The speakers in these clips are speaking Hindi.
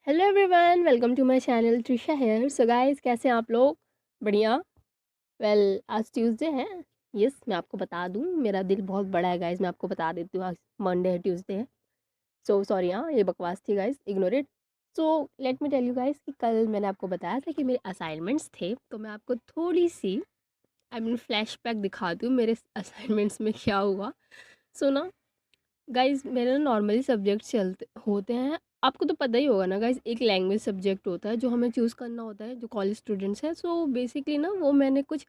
Hello everyone, welcome to my channel Trisha here. So guys, कैसे हैं आप लोग? बढ़िया। आज ट्यूसडे है। यस, मैं आपको बता दूं, मेरा दिल बहुत बड़ा है गाइस। मैं आपको बता देती हूँ, आज मंडे है, ट्यूसडे है। सो सॉरी, हाँ ये बकवास थी guys, ignore it. So let me tell you guys कि कल मैंने आपको बताया था कि मेरे असाइनमेंट्स थे, तो मैं आपको थोड़ी सी फ्लैशबैक दिखाती हूँ मेरे असाइनमेंट्स में क्या हुआ। सो ना गाइस, मेरे ना नॉर्मली सब्जेक्ट चलते होते हैं। आपको तो पता ही होगा ना गाइस, एक लैंग्वेज सब्जेक्ट होता है जो हमें चूज़ करना होता है, जो कॉलेज स्टूडेंट्स हैं। सो बेसिकली ना वो मैंने कुछ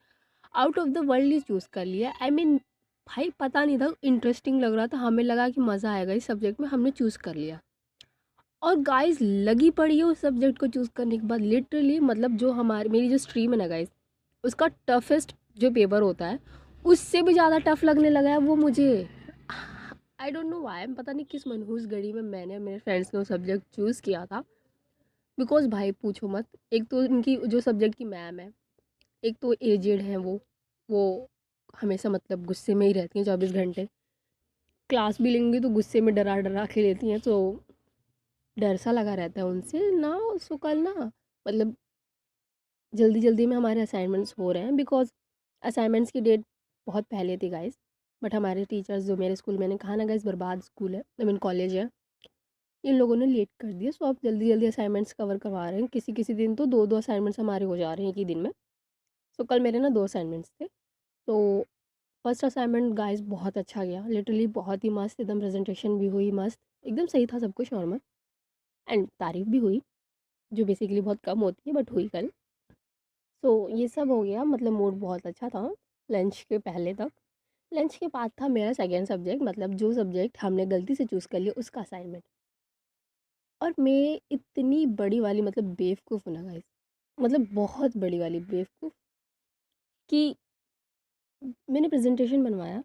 out of the world he choose कर लिया। भाई पता नहीं था, इंटरेस्टिंग लग रहा था, हमें लगा कि मज़ा आएगा इस सब्जेक्ट में, हमने चूज़ कर लिया। और गाइस लगी पड़ी है उस सब्जेक्ट को चूज़ करने के बाद, लिटरली मतलब जो हमारी मेरी जो स्ट्रीम है ना गाइस, उसका टफेस्ट जो पेपर होता है उससे भी ज़्यादा टफ लगने लगा है वो मुझे। आई डोंट नो वाई, पता नहीं किस मनहूस घड़ी में मैंने मेरे फ्रेंड्स ने वो सब्जेक्ट चूज़ किया था। बिकॉज भाई पूछो मत, एक तो इनकी जो सब्जेक्ट की मैम है, एक तो एजेड है वो हमेशा मतलब गुस्से में ही रहती हैं 24 घंटे। क्लास भी लेंगी तो गुस्से में डरा डरा के लेती हैं, तो डर सा लगा रहता है उनसे ना। उसको कल ना मतलब जल्दी जल्दी में हमारे असाइनमेंट्स हो रहे हैं, बिकॉज असाइनमेंट्स की डेट बहुत पहले थी गाइस। बट हमारे टीचर्स, जो मेरे स्कूल, मैंने कहा ना गाइस, बर्बाद स्कूल है, आई मीन कॉलेज है, इन लोगों ने लेट कर दिया। सो आप जल्दी जल्दी असाइनमेंट्स कवर करवा रहे हैं, किसी किसी दिन तो दो दो असाइनमेंट्स हमारे हो जा रहे हैं एक ही दिन में। सो कल मेरे ना दो असाइनमेंट्स थे। तो फर्स्ट असाइनमेंट गाइस बहुत अच्छा गया, लिटरली बहुत ही मस्त, एकदम प्रेजेंटेशन भी हुई मस्त, एकदम सही था सब कुछ नॉर्मल, एंड तारीफ भी हुई, जो बेसिकली बहुत कम होती है बट हुई कल। सो ये सब हो गया, मतलब मूड बहुत अच्छा था लंच के पहले तक। लंच के बाद था मेरा सेकेंड सब्जेक्ट, मतलब जो सब्जेक्ट हमने गलती से चूज़ कर लिया उसका असाइनमेंट। और मैं इतनी बड़ी वाली मतलब बेवकूफ़ हूँ ना गाइस, मतलब बहुत बड़ी वाली बेवकूफ़, कि मैंने प्रेजेंटेशन बनवाया।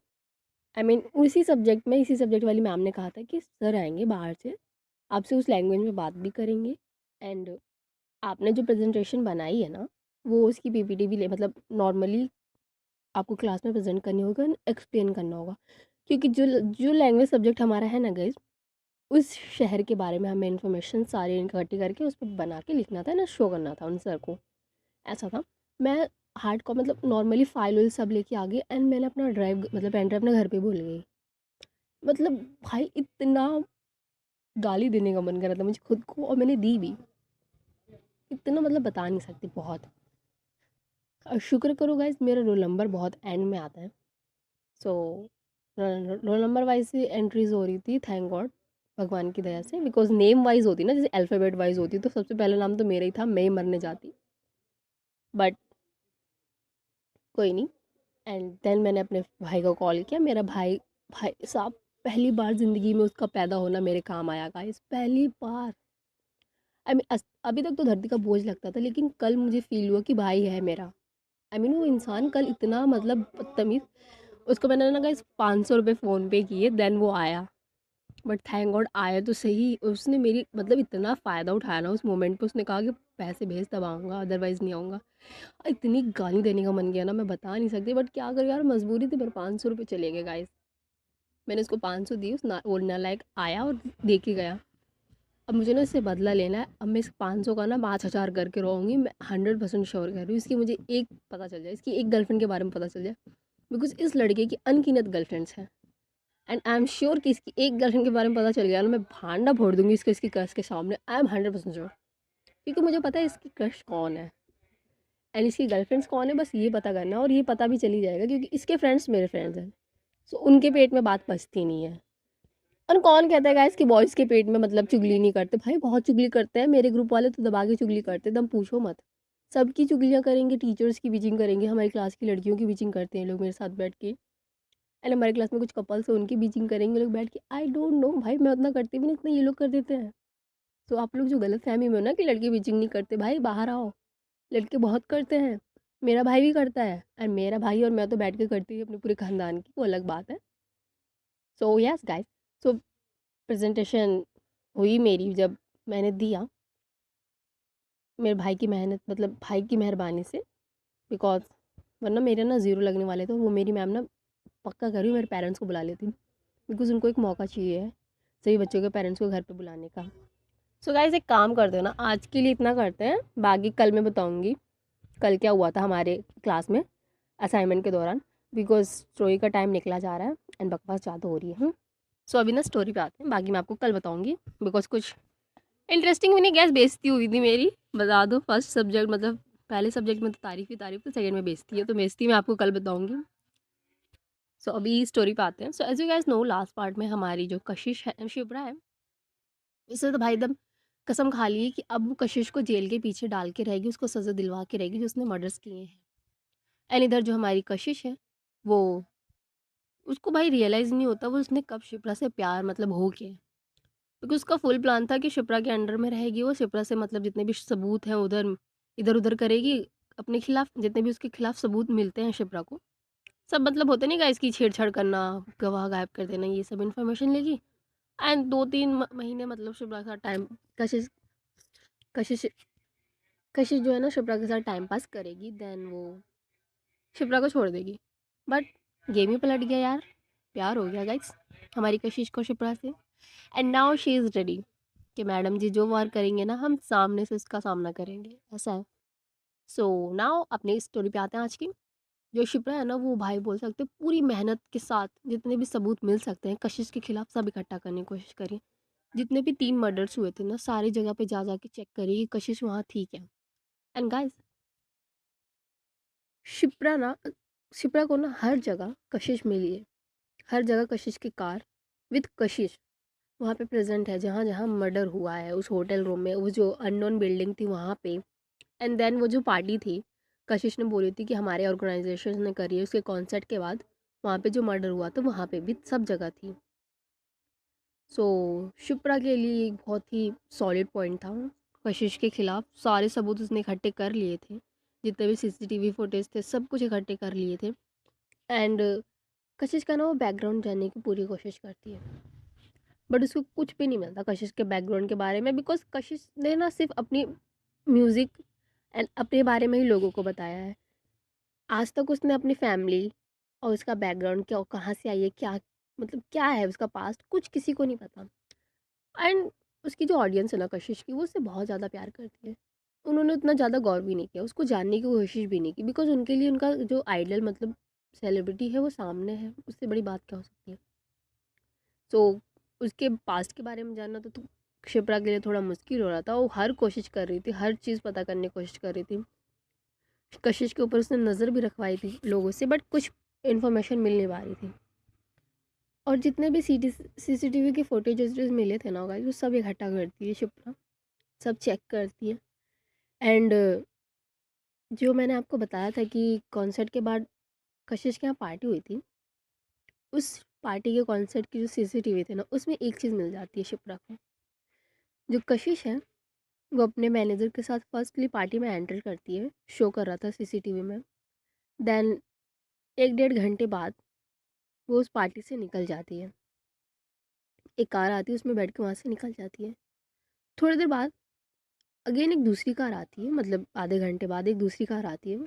उसी सब्जेक्ट में, इसी सब्जेक्ट वाली मैम ने कहा था कि सर आएंगे बाहर से, आपसे उस लैंग्वेज में बात भी करेंगे, एंड आपने जो प्रेजेंटेशन बनाई है ना, वो उसकी पीपीटी भी ले, मतलब नॉर्मली आपको क्लास में प्रेजेंट करनी होगा, एक्सप्लेन करना होगा। क्योंकि जो जो लैंग्वेज सब्जेक्ट हमारा है ना गाइस, उस शहर के बारे में हमें इन्फॉर्मेशन सारी इकट्ठी करके उस पर बना के लिखना था ना, शो करना था उन सर को। ऐसा था। मैं हार्ड कॉपी मतलब नॉर्मली फाइल वाइल सब लेके आ गई, एंड मैंने अपना ड्राइव मतलब पेन ड्राइव अपने घर पे भूल गई। मतलब भाई इतना गाली देने का मन कर रहा था मुझे खुद को, और मैंने दी भी। इतना मतलब बता नहीं सकती, बहुत। और शुक्र करो गाइस, मेरा रोल नंबर बहुत एंड में आता है। सो रोल नंबर वाइज से एंट्रीज हो रही थी, थैंक गॉड, भगवान की दया से। बिकॉज नेम वाइज होती ना, जैसे अल्फ़ाबेट वाइज होती, तो सबसे पहला नाम तो मेरा ही था, मैं ही मरने जाती। बट कोई नहीं। एंड देन मैंने अपने भाई को कॉल किया। मेरा भाई, भाई साहब, पहली बार ज़िंदगी में उसका पैदा होना मेरे काम आया गाइस, पहली बार। अभी तक तो धरती का बोझ लगता था, लेकिन कल मुझे फील हुआ कि भाई है मेरा। वो इंसान कल इतना मतलब बदतमीज़, उसको मैंने ना गाइस 500 रुपये फ़ोन पे किए, देन वो आया। बट थैंक गॉड आया तो सही। उसने मेरी मतलब इतना फ़ायदा उठाया ना उस मोमेंट पे, उसने कहा कि पैसे भेज तब आऊँगा, अदरवाइज़ नहीं आऊँगा। इतनी गाली देने का मन किया ना, मैं बता नहीं सकती, बट क्या करूँ यार, मजबूरी थी। मेरे 500 रुपये चले गए गाइस। मैंने उसको 500 दिए, उस ना वो नालायक आया और दे के गया। अब मुझे ना इससे बदला लेना है। अब मैं इस 500 का ना 5,000 करके रहूँगी, मैं 100% श्योर कर रही हूँ। इसकी मुझे एक पता चल जाए, इसकी एक गर्लफ्रेंड के बारे में पता चल जाए, बिकॉज इस लड़के की अनगिनत गर्लफ्रेंड्स हैं। एंड आई एम श्योर कि इसकी एक गर्लफ्रेंड के बारे में पता चल गया ना, मैं भांडा फोड़ दूंगी इसको, इसकी क्रश के सामने। आई एम 100% श्योर, क्योंकि मुझे पता है इसकी क्रश कौन है एंड इसकी गर्लफ्रेंड्स कौन है, बस ये पता करना है, और ये पता भी चली जाएगा, क्योंकि इसके फ्रेंड्स मेरे फ्रेंड्स हैं। सो उनके पेट में बात पचती नहीं है। और कौन कहता है गाइस कि बॉयज़ के पेट में मतलब चुगली नहीं करते? भाई बहुत चुगली करते हैं, मेरे ग्रुप वाले तो दबा के चुगली करते हैं, दम पूछो मत। सबकी चुगलियाँ करेंगे, टीचर्स की बीचिंग करेंगे, हमारी क्लास की लड़कियों की बीचिंग करते हैं लोग मेरे साथ बैठ के। एंड हमारे क्लास में कुछ कपल्स हैं, उनकी बीचिंग करेंगे लोग बैठ के। आई डोंट नो भाई, मैं उतना करती भी नहीं, इतना ये लोग कर देते हैं। तो आप लोग जो गलत फहमी में हो ना कि लड़के बीचिंग नहीं करते, भाई बाहर आओ, लड़के बहुत करते हैं। मेरा भाई भी करता है, एंड मेरा भाई और मैं तो बैठ के करती हूँ अपने पूरे खानदान की, वो अलग बात है। सो यस गाइस, सो प्रेजेंटेशन हुई मेरी, जब मैंने दिया, मेरे भाई की मेहनत, मतलब भाई की मेहरबानी से, बिकॉज वरना मेरे ना ज़ीरो लगने वाले थे। वो मेरी मैम ना पक्का करी मेरे पेरेंट्स को बुला लेती, बिकॉज उनको एक मौका चाहिए है सभी बच्चों के पेरेंट्स को घर पे बुलाने का। सो गाइस एक काम करते हैं ना, आज के लिए इतना करते हैं, बाकी कल मैं बताऊंगी कल क्या हुआ था हमारे क्लास में असाइनमेंट के दौरान, बिकॉज स्टोरी का टाइम निकला जा रहा है एंड बकवास ज़्यादा हो रही है। सो अभी ना स्टोरी पे आते हैं, बाकी मैं आपको कल बताऊंगी, बिकॉज कुछ इंटरेस्टिंग भी नहीं, गैस बेइज्जती हुई थी मेरी, बता दो। फर्स्ट सब्जेक्ट मतलब पहले सब्जेक्ट में तो तारीफ ही तारीफ, तो सेकंड में बेइज्जती है, तो बेइज्जती मैं आपको कल बताऊंगी। सो अभी स्टोरी पे आते हैं। So as you guess know, last part में हमारी जो कशिश है, शिप्रा है, इससे तो भाई एकदम कसम खा ली कि अब वो कशिश को जेल के पीछे डाल के रहेगी, उसको सज़ा दिलवा के रहेगी जो उसने मर्डर्स किए हैं। एंड इधर जो हमारी कशिश है, वो उसको भाई रियलाइज़ नहीं होता वो उसने कब शिप्रा से प्यार मतलब हो गया है। क्योंकि उसका फुल प्लान था कि शिप्रा के अंडर में रहेगी वो, शिप्रा से मतलब जितने भी सबूत हैं उधर इधर उधर करेगी अपने खिलाफ, जितने भी उसके खिलाफ सबूत मिलते हैं शिप्रा को, सब मतलब होते नहीं, गाइस की छेड़छाड़ करना, गवाह गायब कर देना, ये सब इन्फॉर्मेशन लेगी। एंड 2-3 महीने मतलब शिप्रा के साथ टाइम, कशिश कशिश कशिश जो है ना शिप्रा के साथ टाइम पास करेगी, देन वो शिप्रा को छोड़ देगी। बट गेम ही पलट गया यार, प्यार हो गया गाइस हमारी कशिश को शिप्रा से। And now she is ready कि मैडम जी जो वार करेंगे ना हम सामने से उसका सामना करेंगे, ऐसा है। सो नाउ अपनी स्टोरी पे आते हैं आज की। जो शिप्रा है ना, वो भाई बोल सकते हैं पूरी मेहनत के साथ जितने भी सबूत मिल सकते हैं कशिश के खिलाफ सब इकट्ठा करने की कोशिश करी। जितने भी 3 मर्डर्स हुए थे ना, सारी जगह पे जा जा के चेक करी कि कशिश वहाँ ठीक है। एंड गाइस शिप्रा ना शिप्रा को ना हर जगह कशिश मिली है, हर जगह कशिश की कार विद कशिश वहाँ पे प्रेजेंट है, जहाँ जहाँ मर्डर हुआ है, उस होटल रूम में, वो जो अननोन बिल्डिंग थी वहाँ पे। एंड देन वो जो पार्टी थी, कशिश ने बोली थी कि हमारे ऑर्गेनाइजेशन ने करी है, उसके कॉन्सर्ट के बाद वहाँ पे जो मर्डर हुआ था वहाँ पे भी सब जगह थी। सो शिप्रा के लिए एक बहुत ही सॉलिड पॉइंट था, कशिश के खिलाफ सारे सबूत उसने इकट्ठे कर लिए थे, जितने भी सीसीटीवी फुटेज थे सब कुछ इकट्ठे कर लिए थे। एंड कशिश का ना वो बैकग्राउंड जानने की पूरी कोशिश करती है, बट उसको कुछ भी नहीं मिलता कशिश के बैकग्राउंड के बारे में, बिकॉज कशिश ने ना सिर्फ अपनी म्यूज़िक एंड अपने बारे में ही लोगों को बताया है। आज तक उसने अपनी फैमिली और उसका बैकग्राउंड क्या, कहाँ से आई है, क्या मतलब क्या है उसका पास्ट, कुछ किसी को नहीं पता। एंड उसकी जो ऑडियंस है ना कशिश की, वो उससे बहुत ज़्यादा प्यार करती है। उन्होंने उतना ज़्यादा गौर भी नहीं किया, उसको जानने की कोशिश भी नहीं की, बिकॉज उनके लिए उनका जो आइडल मतलब सेलिब्रिटी है वो सामने है, उससे बड़ी बात क्या हो सकती है। सो उसके पास्ट के बारे में जानना तो शिप्रा के लिए थोड़ा मुश्किल हो रहा था। वो हर कोशिश कर रही थी, हर चीज़ पता करने की कोशिश कर रही थी, कशिश के ऊपर उसने नज़र भी रखवाई थी लोगों से, बट कुछ इन्फॉर्मेशन मिल नहीं पा रही थी। और जितने भी सीसीटीवी के फुटेजेस मिले थे ना गाइस, वो सब इकट्ठा करती है शिप्रा, सब चेक करती है। एंड जो मैंने आपको बताया था कि कॉन्सर्ट के बाद कशिश के यहाँ पार्टी हुई थी, उस पार्टी के कॉन्सर्ट की जो सीसीटीवी थे ना, उसमें एक चीज़ मिल जाती है शिप्रा को। जो कशिश है वो अपने मैनेजर के साथ फर्स्टली पार्टी में एंटर करती है, शो कर रहा था सीसीटीवी में। देन 1-1.5 घंटे बाद वो उस पार्टी से निकल जाती है, एक कार आती है उसमें बैठ के वहाँ से निकल जाती है। थोड़ी देर बाद अगेन एक दूसरी कार आती है, मतलब आधे घंटे बाद एक दूसरी कार आती है,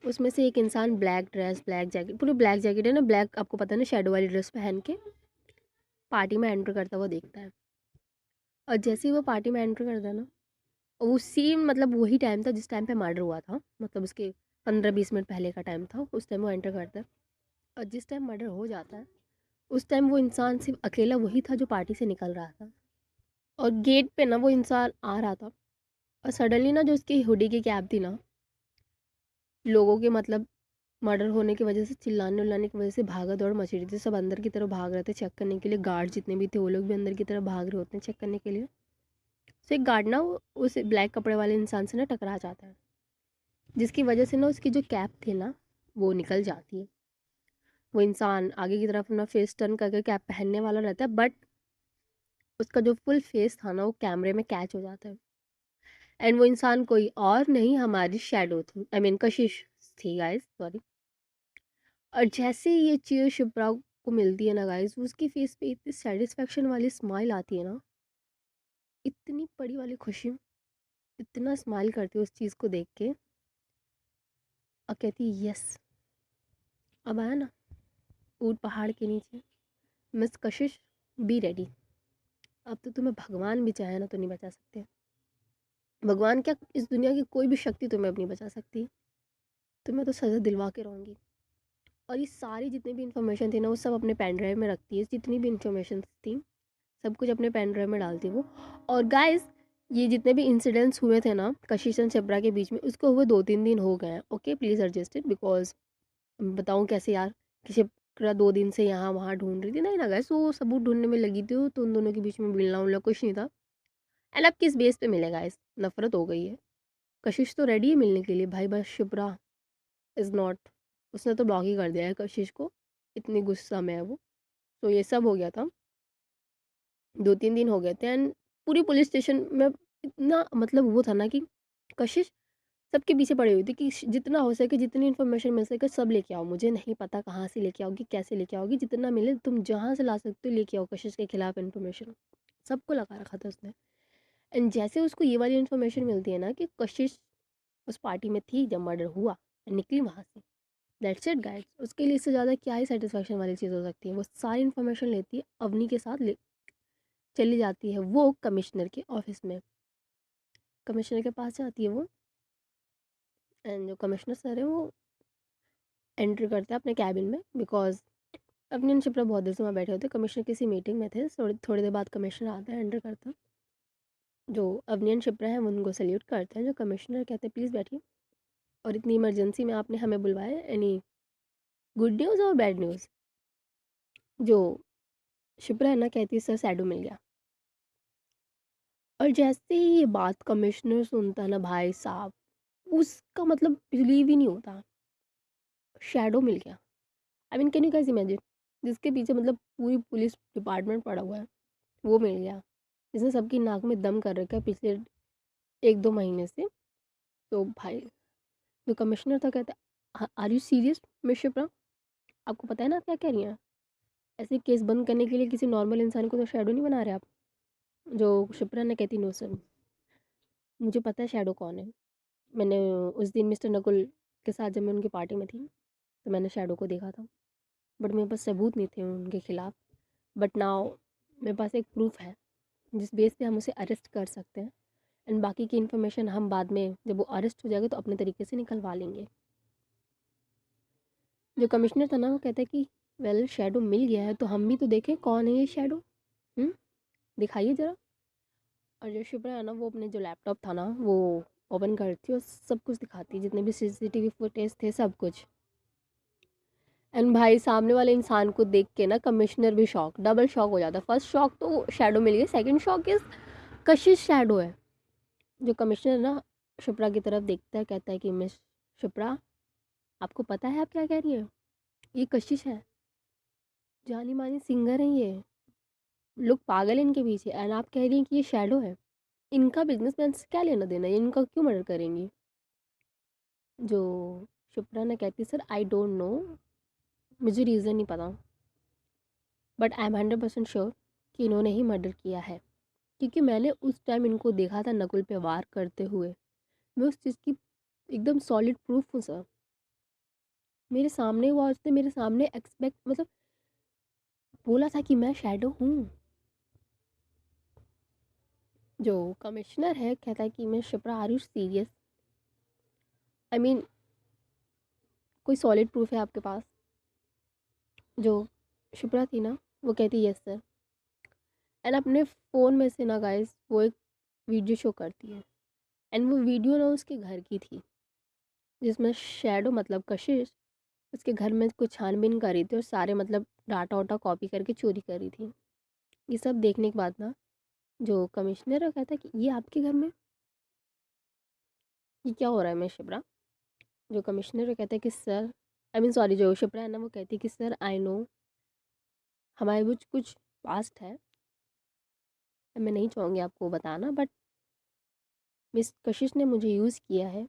उसमें से एक इंसान ब्लैक ड्रेस ब्लैक जैकेट, पूरी ब्लैक जैकेट है ना, ब्लैक आपको पता है ना, शेडो वाली ड्रेस पहन के पार्टी में एंटर करता हुआ देखता है। और जैसे ही वो पार्टी में एंटर करता है ना, वो सेम मतलब वही टाइम था जिस टाइम पे मर्डर हुआ था, मतलब उसके 15-20 मिनट पहले का टाइम था, उस टाइम वो एंटर करता है। और जिस टाइम मर्डर हो जाता है उस टाइम वो इंसान सिर्फ अकेला वही था जो पार्टी से निकल रहा था। और गेट पे ना वो इंसान आ रहा था, और सडनली ना जो उसकी हुडी की कैप थी ना, लोगों के मतलब मर्डर होने की वजह से चिल्लाने उल्लाने की वजह से भागा दौड़ मची रही थी, सब अंदर की तरफ भाग रहे थे चेक करने के लिए, गार्ड जितने भी थे वो लोग भी अंदर की तरफ भाग रहे होते हैं चेक करने के लिए। तो एक गार्ड ना उस ब्लैक कपड़े वाले इंसान से ना टकरा जाता है, जिसकी वजह से ना उसकी जो कैप थी ना वो निकल जाती है। वो इंसान आगे की तरफ अपना फेस टर्न करके कैप पहनने वाला रहता है, बट उसका जो फुल फेस था ना वो कैमरे में कैच हो जाता है। एंड वो इंसान कोई और नहीं, हमारी शेडो थी, आई मीन कशिश थी गाइस, सॉरी। और जैसे ही ये चीज़ शिप्रा को मिलती है ना गाइस, उसकी फेस पे इतनी सेटिस्फेक्शन वाली स्माइल आती है ना, इतनी बड़ी वाली खुशी, इतना स्माइल करती है उस चीज़ को देख के, और कहती है यस, अब आया ना ऊट पहाड़ के नीचे, मिस कशिश बी रेडी। अब तो तुम्हें भगवान भी चाहे ना तो नहीं बचा सकते। भगवान क्या, इस दुनिया की कोई भी शक्ति तुम्हें अब नहीं बचा सकती। तुम्हें तो सज़ा दिलवा के रहूँगी। और ये सारी जितनी भी इन्फॉर्मेशन थी ना वो सब अपने पेन ड्राइव में रखती है, जितनी भी इन्फॉर्मेशन थी सब कुछ अपने पेन ड्राइव में डालती है वो। और गाइस, ये जितने भी इंसिडेंट्स हुए थे ना कशिश एंड शिप्रा के बीच में, उसको हुए 2-3 दिन हो गए हैं। Okay, please adjust it, because बताऊँ कैसे यार, कि शिप्रा 2 दिन से यहाँ वहाँ ढूंढ रही थी, नहीं ना गाइस, वो सबूत ढूंढने में लगी थी, तो उन दोनों के बीच में मिलना उलना कुछ नहीं था। एंड अब किस बेस पे मिले गाइस, नफरत हो गई है। कशिश तो रेडी है मिलने के लिए भाई, बस शिप्रा इज़ नॉट। उसने तो ब्लॉक ही कर दिया है कशिश को, इतनी गुस्सा में है वो। तो ये सब हो गया था, 2-3 दिन हो गए थे। एंड पूरी पुलिस स्टेशन में इतना मतलब वो था ना कि कशिश सबके पीछे पड़ी हुई थी कि जितना हो सके, जितनी इन्फॉर्मेशन मिल सके सब लेके आओ, मुझे नहीं पता कहाँ से लेके आओगी, कैसे लेके आओगी, जितना मिले तुम जहाँ से ला सकते हो लेके आओ कशिश के खिलाफ इन्फॉर्मेशन। सबको लगा रखा था उसने। एंड जैसे उसको ये वाली इन्फॉर्मेशन मिलती है ना कि कशिश उस पार्टी में थी जब मर्डर हुआ, निकली वहाँ से, दैट्स इट गाइस। उसके लिए इससे ज़्यादा क्या ही सेटिस्फेक्शन वाली चीज़ हो सकती है। वो सारी इन्फॉर्मेशन लेती है, अवनी के साथ चली जाती है वो कमिश्नर के ऑफिस में। कमिश्नर के पास जाती है वो, एंड जो कमिश्नर सर है वो एंटर करते हैं अपने कैबिन में, बिकॉज अवनी और शिप्रा बहुत देर से वहाँ बैठे होते, कमिश्नर किसी मीटिंग में थे। थोड़ी थोड़ी देर बाद कमिश्नर आता है, एंटर करता है। जो अवनी और शिप्रा है वो उनको सल्यूट करते हैं। जो कमिश्नर कहते हैं प्लीज़ बैठिए, और इतनी इमरजेंसी में आपने हमें बुलवाया, एनी गुड न्यूज़ और बैड न्यूज़। जो शिप्रा है ना कहती है सर शैडो मिल गया। और जैसे ही ये बात कमिश्नर सुनता ना भाई साहब, उसका मतलब बिलीव ही नहीं होता, शैडो मिल गया। I mean can you guys imagine, जिसके पीछे मतलब पूरी पुलिस डिपार्टमेंट पड़ा हुआ है वो मिल गया, जिसने सबकी नाक में दम कर रखा है पिछले 1-2 महीने से। तो भाई जो कमिश्नर था कहता, are you serious miss Shipra, आपको पता है ना आप क्या कह रही हैं? ऐसे केस बंद करने के लिए किसी नॉर्मल इंसान को तो शैडो नहीं बना रहे आप। जो शिप्रा ने कहती, नो सर, मुझे पता है शैडो कौन है। मैंने उस दिन मिस्टर नकुल के साथ जब मैं उनकी पार्टी में थी तो मैंने शैडो को देखा था, बट मेरे पास सबूत नहीं थे उनके खिलाफ। बट नाउ मेरे पास एक प्रूफ है जिस बेस पे हम उसे अरेस्ट कर सकते हैं। एंड बाकी की इन्फॉर्मेशन हम बाद में जब वो अरेस्ट हो जाएगा तो अपने तरीके से निकलवा लेंगे। जो कमिश्नर था ना वो कहता है कि वेल शैडो मिल गया है तो हम भी तो देखें कौन है ये शैडो, दिखाइए ज़रा। और जो शिप्रा है ना वो अपने जो लैपटॉप था ना वो ओपन करती है और सब कुछ दिखाती है, जितने भी सीसीटीवी फुटेज थे सब कुछ। एंड भाई सामने वाले इंसान को देख के ना कमिश्नर भी शॉक, डबल शॉक हो जाता है। फर्स्ट शॉक तो शैडो मिल गई, second shock is Kashish shadow है। जो कमिश्नर ना शिप्रा की तरफ देखता है, कहता है कि मिस शिप्रा, आपको पता है आप क्या कह रही हैं? ये कशिश है, जानी मानी सिंगर है ये, लोग पागल हैं इनके पीछे, एंड आप कह रही हैं कि ये शैडो है। इनका बिजनेसमैन से क्या लेना देना है, इनका क्यों मर्डर करेंगी? जो शिप्रा ने कहती सर आई डोंट नो, मुझे रीज़न नहीं पता, बट आई एम 100% श्योर कि इन्होंने ही मर्डर किया है, क्योंकि मैंने उस टाइम इनको देखा था नकुल पे वार करते हुए। मैं उस चीज़ की एकदम सॉलिड प्रूफ हूँ सर, मेरे सामने हुआ, उसने मेरे सामने एक्सपेक्ट मतलब बोला था कि मैं शैडो हूँ। जो कमिश्नर है कहता है कि मैं Shipra, are you serious? I mean कोई सॉलिड प्रूफ है आपके पास? जो शिप्रा थी ना वो कहती यस सर। एंड अपने फ़ोन में से ना गाइस वो एक वीडियो शो करती है, एंड वो वीडियो ना उसके घर की थी, जिसमें शैडो मतलब कशिश उसके घर में कुछ छानबीन कर रही थी और सारे मतलब डाटा वाटा कॉपी करके चोरी कर रही थी। ये सब देखने के बाद ना जो कमिश्नर है कहता है कि ये आपके घर में, ये क्या हो रहा है मैं शिप्रा? जो कमिश्नर है कहता है कि सर, आई मीन सॉरी, जो शिप्रा है ना वो कहती है कि सर आई नो हमारे कुछ कुछ पास्ट है, मैं नहीं चाहूँगी आपको बताना, बट मिस कशिश ने मुझे यूज़ किया है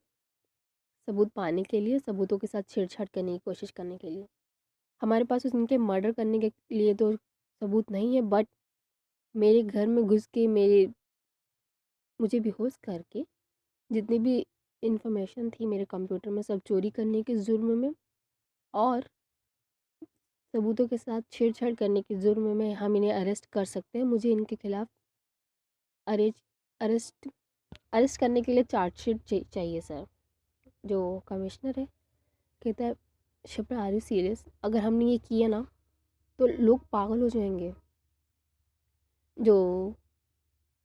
सबूत पाने के लिए, सबूतों के साथ छेड़छाड़ करने की कोशिश करने के लिए। हमारे पास उनके मर्डर करने के लिए तो सबूत नहीं है, बट मेरे घर में घुस के मुझे बेहोश करके जितनी भी इंफॉर्मेशन थी मेरे कंप्यूटर में सब चोरी करने के जुर्म में, और सबूतों के साथ छेड़छाड़ करने के जुर्म में हम इन्हें अरेस्ट कर सकते हैं। मुझे इनके खिलाफ अरेज अरेस्ट अरेस्ट करने के लिए चार्जशीट चाहिए सर। जो कमिश्नर है कहता है शिप्रा आर यू सीरियस, अगर हमने ये किया ना तो लोग पागल हो जाएंगे। जो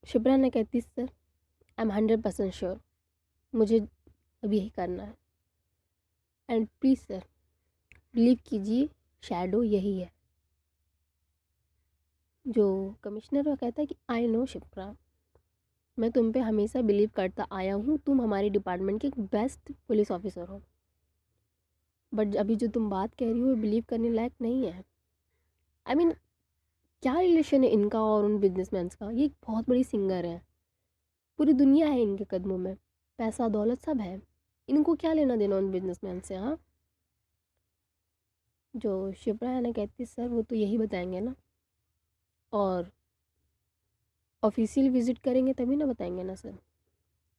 शिप्रा ने कहती सर आई एम 100% श्योर, मुझे अभी यही करना है एंड प्लीज़ सर बिलीव कीजिए शैडो यही है। जो कमिश्नर वो कहता है कि आई नो शिप्रा, मैं तुम पे हमेशा बिलीव करता आया हूँ, तुम हमारे डिपार्टमेंट के बेस्ट पुलिस ऑफिसर हो, बट अभी जो तुम बात कह रही हो बिलीव करने लायक नहीं है। आई मीन क्या रिलेशन है इनका और उन बिजनेसमैन का? ये एक बहुत बड़ी सिंगर है, पूरी दुनिया है इनके कदमों में, पैसा दौलत सब है, इनको क्या लेना देना उन बिजनेसमैन से? हाँ। जो शिप्रा है ना कहती सर वो तो यही बताएंगे ना, और ऑफिशियल विजिट करेंगे तभी ना बताएंगे ना सर,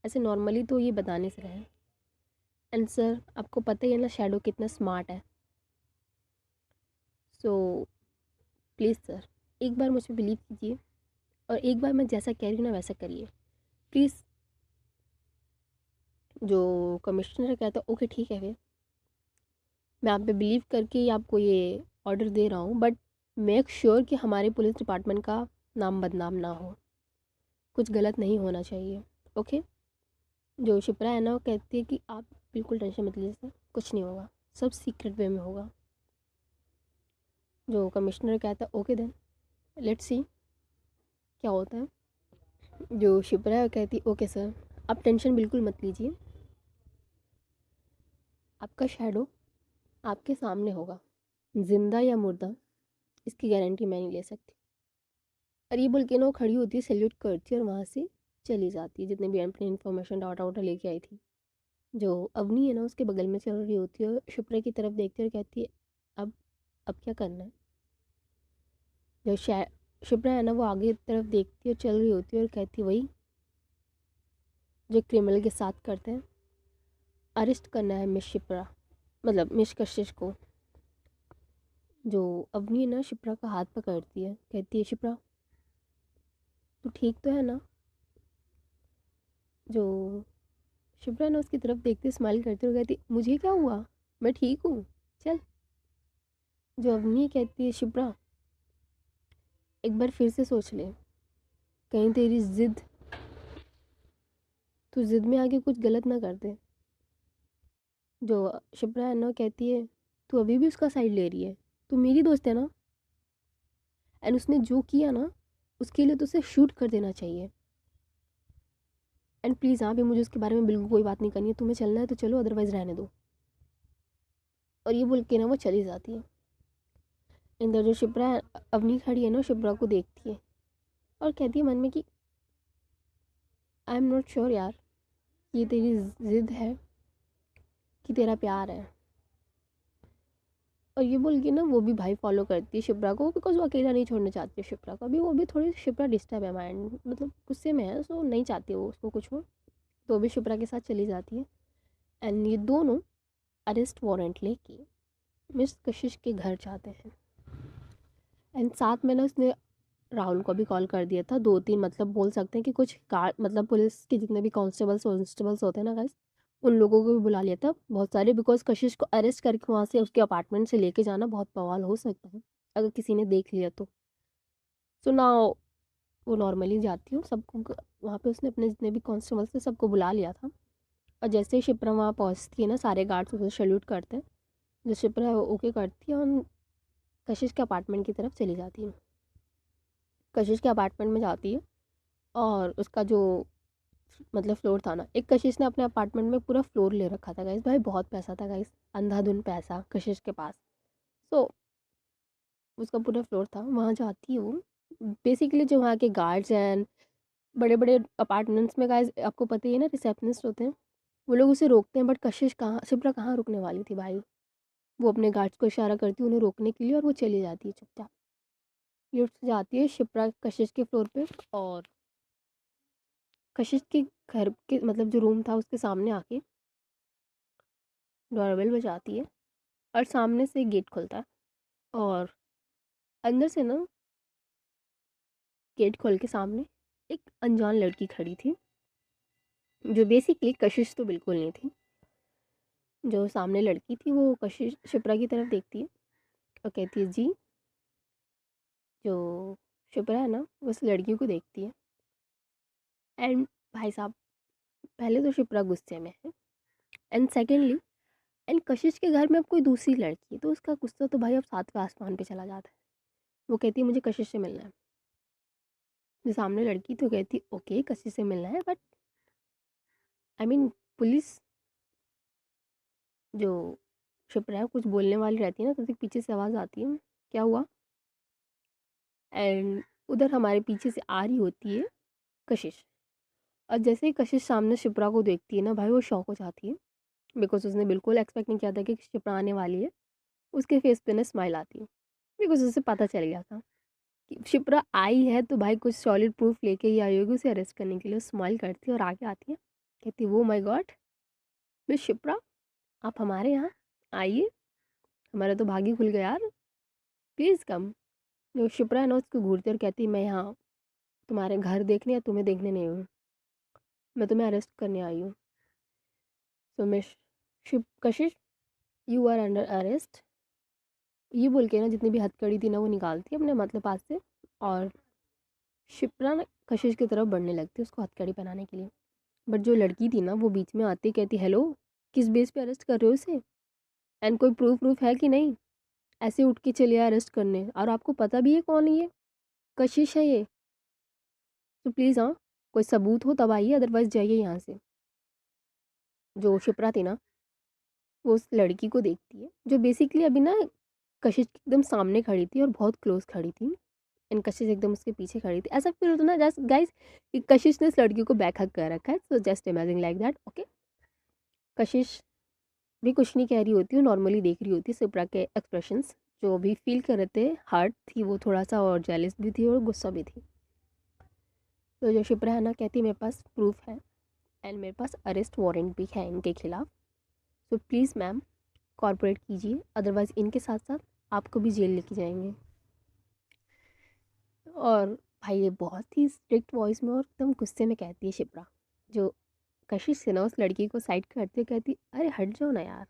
ऐसे नॉर्मली तो ये बताने से रहे। एंड सर आपको पता ही है ना शैडो कितना स्मार्ट है, सो प्लीज़ सर एक बार मुझ पर बिलीव कीजिए और एक बार मैं जैसा कह रही हूँ ना वैसा करिए प्लीज़। जो कमिश्नर कहता है ओके ठीक है, फिर मैं आप पे बिलीव करके ही आपको ये ऑर्डर दे रहा हूँ, बट मेक श्योर कि हमारे पुलिस डिपार्टमेंट का नाम बदनाम ना हो, कुछ गलत नहीं होना चाहिए। ओके। जो शिप्रा है ना वो कहती है कि आप बिल्कुल टेंशन मत लीजिए सर, कुछ नहीं होगा, सब सीक्रेट वे में होगा। जो कमिश्नर कहता है ओके देन लेट्स सी क्या होता है। जो शिप्रा है वो कहती ओके सर आप टेंशन बिल्कुल मत लीजिए, आपका शैडो आपके सामने होगा, जिंदा या मुर्दा इसकी गारंटी मैं नहीं ले सकती। और ये बोल के ना वो खड़ी होती है, सैल्यूट करती है और वहाँ से चली जाती है, जितने भी अपनी इन्फॉर्मेशन डाटा वाटा लेके आई थी। जो अवनी है ना उसके बगल में चल रही होती है और शिप्रा की तरफ देखती है और कहती है अब अब क्या करना है। जो शिप्रा है ना वो आगे की तरफ देखती है और चल रही होती है और कहती है वही जो क्रिमिनल के साथ करते हैं, अरेस्ट करना है मिस शिप्रा, मतलब मिस कशिश को। जो अवनी है ना शिप्रा का हाथ पकड़ती है, कहती है शिप्रा तू ठीक तो है ना? जो शिप्रा ने उसकी तरफ देखते स्माइल करते हुए कहती मुझे क्या हुआ, मैं ठीक हूँ, चल। जो अवनी कहती है शिप्रा एक बार फिर से सोच ले, कहीं तेरी जिद तू जिद में आके कुछ गलत ना कर दे। जो शिप्रा है ना कहती है तू अभी भी उसका साइड ले रही है, तू मेरी दोस्त है ना, एंड उसने जो किया ना उसके लिए तो उसे शूट कर देना चाहिए। एंड प्लीज़ हाँ भी मुझे उसके बारे में बिल्कुल कोई बात नहीं करनी है, तुम्हें चलना है तो चलो अदरवाइज़ रहने दो। और ये बोल के ना वो चली जाती है। इंदर जो शिप्रा अवनी खड़ी है ना शिप्रा को देखती है और कहती है मन में कि आई एम नॉट श्योर यार ये तेरी जिद है कि तेरा प्यार है। और ये बोल के ना वो भी भाई फॉलो करती है शिप्रा को, बिकॉज वो अकेला नहीं छोड़ना चाहती है शिप्रा को, अभी वो भी थोड़ी शिप्रा डिस्टर्ब है माइंड, मतलब गुस्से में है, सो नहीं चाहती वो उसको कुछ हो, तो भी शिप्रा के साथ चली जाती है। एंड ये दोनों अरेस्ट वारंट लेके मिस कशिश के घर जाते हैं। एंड साथ में ना उसने राहुल को भी कॉल कर दिया था, दो तीन मतलब बोल सकते हैं कि कुछ कार मतलब पुलिस के जितने भी कांस्टेबल्स होते हैं ना गाइस, उन लोगों को भी बुला लिया था बहुत सारे, बिकॉज कशिश को अरेस्ट करके वहाँ से उसके अपार्टमेंट से लेके जाना बहुत बवाल हो सकता है अगर किसी ने देख लिया तो। सो ना वो नॉर्मली जाती हूँ सबको वहाँ पे उसने अपने जितने भी कांस्टेबल्स थे सबको बुला लिया था। और जैसे ही शिप्रा वहाँ पहुँचती है ना सारे गार्ड्स उसे सैल्यूट करते हैं। जो शिप्रा ओके करती है और कशिश के अपार्टमेंट की तरफ चली जाती है। कशिश के अपार्टमेंट में जाती है और उसका जो मतलब फ्लोर था ना, एक कशिश ने अपने अपार्टमेंट में पूरा फ्लोर ले रखा था गाइस, भाई बहुत पैसा था गाइस, अंधाधुन पैसा कशिश के पास। सो उसका पूरा फ्लोर था, वहाँ जाती है वो, बेसिकली जो वहाँ के गार्ड्स एंड बड़े बड़े अपार्टमेंट्स में गाइस आपको पता ही है ना रिसेप्शनिस्ट होते हैं, वो लोग उसे रोकते हैं, बट कशिश कहाँ शिप्रा कहाँ रुकने वाली थी भाई, वो अपने गार्ड्स को इशारा करती है उन्हें रोकने के लिए और वो चली जाती है चुपचाप। लिफ्ट से जाती है शिप्रा कशिश के फ्लोर पे और कशिश के घर के मतलब जो रूम था उसके सामने आके डोरबेल बजाती है और सामने से गेट खुलता है और अंदर से ना गेट खोल के सामने एक अनजान लड़की खड़ी थी, जो बेसिकली कशिश तो बिल्कुल नहीं थी। जो सामने लड़की थी वो कशिश शिप्रा की तरफ देखती है और कहती है जी। जो शिप्रा है ना वो उस लड़की को देखती है एंड भाई साहब, पहले तो शिप्रा गुस्से में है एंड सेकेंडली एंड कशिश के घर में अब कोई दूसरी लड़की है तो उसका गुस्सा तो भाई अब सातवें आसमान पे चला जाता है। वो कहती है मुझे कशिश से मिलना है। जो सामने लड़की तो कहती ओके कशिश से मिलना है, बट आई मीन पुलिस जो शिप्रा है कुछ बोलने वाली रहती है ना, तो पीछे से आवाज़ आती है क्या हुआ। एंड उधर हमारे पीछे से आ रही होती है कशिश। और जैसे ही कशिश सामने शिप्रा को देखती है ना भाई, वो शॉक हो जाती है, बिकॉज उसने बिल्कुल एक्सपेक्ट नहीं किया था कि शिप्रा आने वाली है। उसके फेस पे ना स्माइल आती है, बिकॉज उसे पता चल गया था कि शिप्रा आई है तो भाई कुछ सॉलिड प्रूफ लेके ही आई होगी उसे अरेस्ट करने के लिए। स्माइल करती है और आगे आती है, कहती वो माय गॉड मिस शिप्रा, आप हमारे यहाँ आइए, हमारा तो भाग्य खुल गया यार, प्लीज़ कम। जो शिप्रा है ना उसको घूरती है और कहती मैं यहाँ तुम्हारे घर देखने या तुम्हें देखने नहीं हूँ, मैं तुम्हें अरेस्ट करने आई हूँ। सो miss ship Kashish, you are under arrest. ये बोल के ना जितनी भी हथकड़ी थी ना वो निकालती है अपने मतलब पास से, और शिप्रा ना कशिश की तरफ बढ़ने लगती है उसको हथकड़ी पहनाने के लिए। बट जो लड़की थी ना वो बीच में आती कहती हेलो, किस बेस पे अरेस्ट कर रहे हो उसे, एंड कोई प्रूफ है कि नहीं। ऐसे उठ के चले अरेस्ट करने, और आपको पता भी है कौन है ये, कशिश है ये। तो प्लीज़ हाँ, कोई सबूत हो तब आइए, अदरवाइज़ जाइए यहाँ से। जो शिप्रा थी ना वो उस लड़की को देखती है जो बेसिकली अभी ना कशिश के एकदम सामने खड़ी थी और बहुत क्लोज खड़ी थी, एंड कशिश एकदम उसके पीछे खड़ी थी। ऐसा फील होता ना जस्ट गाइस कि कशिश ने इस लड़की को बैक हक कर रखा है, so just imagine like that okay. कशिश भी कुछ नहीं कह रही होती, वो नॉर्मली देख रही होती है शिप्रा के एक्सप्रेशंस। जो भी फील कर रहे थे, हर्ट थी वो थोड़ा सा, और जेलस भी थी और गुस्सा भी थी। तो जो शिप्रा है ना कहती मेरे पास प्रूफ है एंड मेरे पास अरेस्ट वारंट भी है इनके खिलाफ, तो प्लीज़ मैम कॉर्पोरेट कीजिए, अदरवाइज़ इनके साथ साथ आपको भी जेल लेके जाएंगे। और भाई ये बहुत ही स्ट्रिक्ट वॉइस में और एकदम गुस्से में कहती है शिप्रा। जो कशिश से ना उस लड़की को साइड करते कहती अरे हट जाओ ना यार,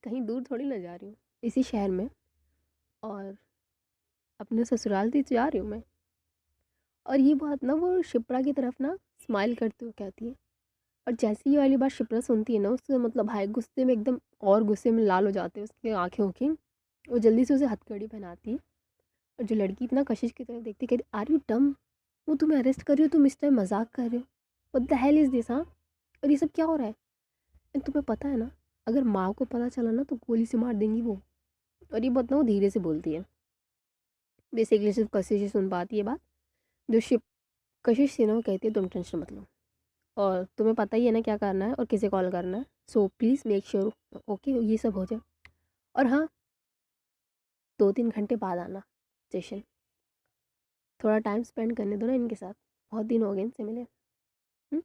कहीं दूर थोड़ी ना जा रही हूँ, इसी शहर में, और अपने ससुराल भी जा रही हूँ मैं। और ये बात ना वो शिप्रा की तरफ ना स्माइल करते हुए कहती है। और जैसे ही वाली बात शिप्रा सुनती है ना उससे मतलब भाई गुस्से में एकदम और गुस्से में लाल हो जाते हैं उसकी आंखें होंगी। वो जल्दी से उसे हथकड़ी पहनाती है। और जो लड़की इतना कशिश की तरफ देखती कहती आर यू डम, वो तुम्हें अरेस्ट कर रही हो, तुम इस टाइम मजाक कर रहे हो, what the hell is this हाँ, और ये सब क्या हो रहा है। And तुम्हें पता है ना अगर माँ को पता चला ना तो गोली से मार देंगी वो। और ये बात ना वो धीरे से बोलती है, बेसिकली सिर्फ कशिश ही सुन पाती है बात। जो शिप कशिश थी ना वो कहती है तुम टेंशन मत लो, और तुम्हें पता ही है ना क्या करना है और किसे कॉल करना है, so please make sure okay ये सब हो जाए। और हाँ, 2-3 घंटे बाद आना स्टेशन, थोड़ा टाइम स्पेंड करने दो ना इनके साथ, बहुत दिन हो गए इनसे मिले। हुँ?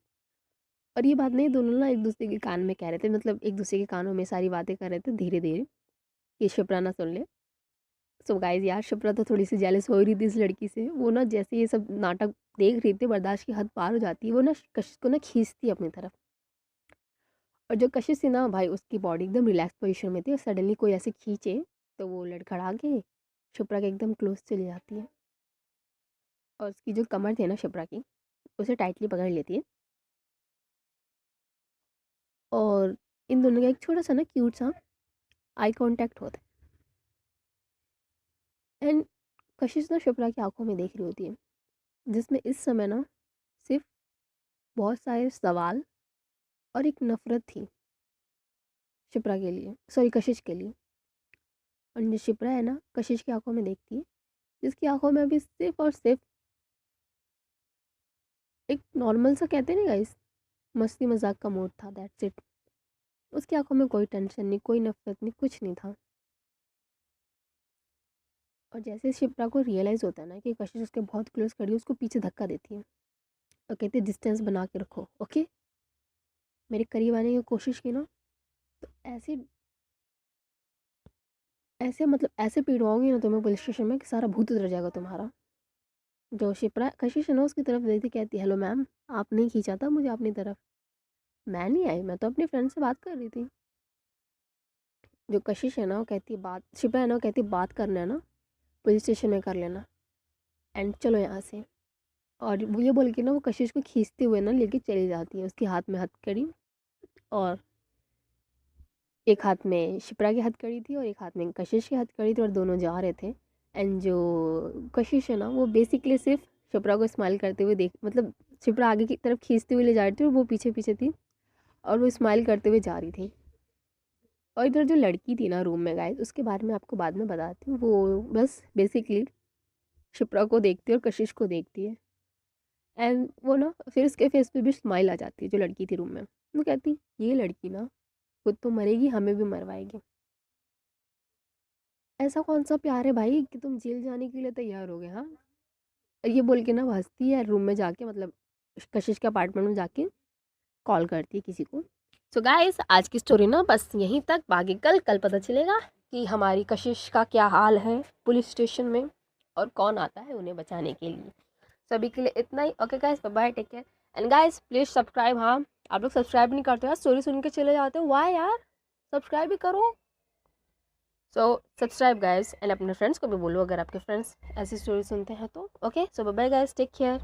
और ये बात नहीं दोनों ना एक दूसरे के कान में कह रहे थे, मतलब एक दूसरे के कानों में सारी बातें कर रहे थे धीरे धीरे कि शिप्रा ना सुन ले। सो गाइस यार शिप्रा तो थोड़ी सी जेलस हो रही थी इस लड़की से। वो ना जैसे ये सब नाटक देख रही थी, बर्दाश्त की हद पार हो जाती है, वो ना कशिश को ना खींचती है अपनी तरफ। और जो कशिश थी ना भाई उसकी बॉडी एकदम रिलैक्स पोजीशन में थी, और सडनली कोई ऐसे खींचे तो वो लड़खड़ा के शिप्रा के एकदम क्लोज चली जाती है। और उसकी जो कमर थी ना शिप्रा की, उसे टाइटली पकड़ लेती है। और इन दोनों का एक छोटा सा ना क्यूट सा आई कांटेक्ट होता है, एंड कशिश ना शिप्रा की आंखों में देख रही होती है, जिसमें इस समय ना सिर्फ बहुत सारे सवाल और एक नफरत थी शिप्रा के लिए, सॉरी कशिश के लिए। और जो शिप्रा है ना कशिश की आंखों में देखती है, जिसकी आंखों में अभी सिर्फ और सिर्फ एक नॉर्मल सा कहते हैं ना गाइस, मस्ती मजाक का मूड था, दैट्स इट। उसकी आंखों में कोई टेंशन नहीं, कोई नफरत नहीं, कुछ नहीं था। और जैसे शिप्रा को रियलाइज़ होता है ना कि कशिश उसके बहुत क्लोज खड़ी है, उसको पीछे धक्का देती है और कहती है डिस्टेंस बना के रखो ओके। मेरे करीब आने की कोशिश की ना तो ऐसे ऐसे मतलब ऐसे पिटवाऊंगी ना तुम्हें पुलिस स्टेशन में कि सारा भूत उतर जाएगा तुम्हारा। जो शिप्रा कशिश है ना उसकी तरफ देखती, कहती हेलो मैम, आपने खींचा था मुझे अपनी तरफ। मैं नहीं आई, मैं तो अपनी फ्रेंड से बात कर रही थी। जो कशिश है ना वो कहती बात, शिप्रा है ना वो कहती बात करना है ना पुलिस स्टेशन में कर लेना, एंड चलो यहाँ से। और वो ये बोल के ना वो कशिश को खींचते हुए ना लेके चली जाती है। उसके हाथ में हथकड़ी, और एक हाथ में शिप्रा की हथकड़ी थी और एक हाथ में कशिश की हथकड़ी थी, और दोनों जा रहे थे। एंड जो कशिश है ना वो बेसिकली सिर्फ शिप्रा को स्माइल करते हुए देख, मतलब शिप्रा आगे की तरफ खींचते हुए ले जा रही थी और वो पीछे पीछे थी, और वो स्माइल करते हुए जा रही थी। और इधर जो लड़की थी ना रूम में गाइस, उसके बारे में आपको बाद में बताती हूँ। वो बस बेसिकली शिप्रा को देखती है और कशिश को देखती है, एंड वो ना फिर उसके फेस पे भी स्माइल आ जाती है। जो लड़की थी रूम में, वो कहती ये लड़की ना खुद तो मरेगी, हमें भी मरवाएगी। ऐसा कौन सा प्यार है भाई कि तुम जेल जाने के लिए तैयार हो गए? हाँ, ये बोल के ना वो हंसती है रूम में जाके, मतलब कशिश के अपार्टमेंट में जाके कॉल करती है किसी को। सो गाइस आज की स्टोरी ना बस यहीं तक, बाकी कल कल पता चलेगा कि हमारी कशिश का क्या हाल है पुलिस स्टेशन में, और कौन आता है उन्हें बचाने के लिए। सभी के लिए इतना ही। Okay guys, bye bye, take care, and guys please subscribe. हाँ, आप लोग सब्सक्राइब नहीं करते यार, स्टोरी सुन के चले जाते हो, वाह यार, सब्सक्राइब भी करो। सो सब्सक्राइब गाइस, एंड अपने फ्रेंड्स को भी बोलो अगर आपके फ्रेंड्स ऐसी स्टोरी सुनते हैं तो। Okay, so bye bye guys, take care.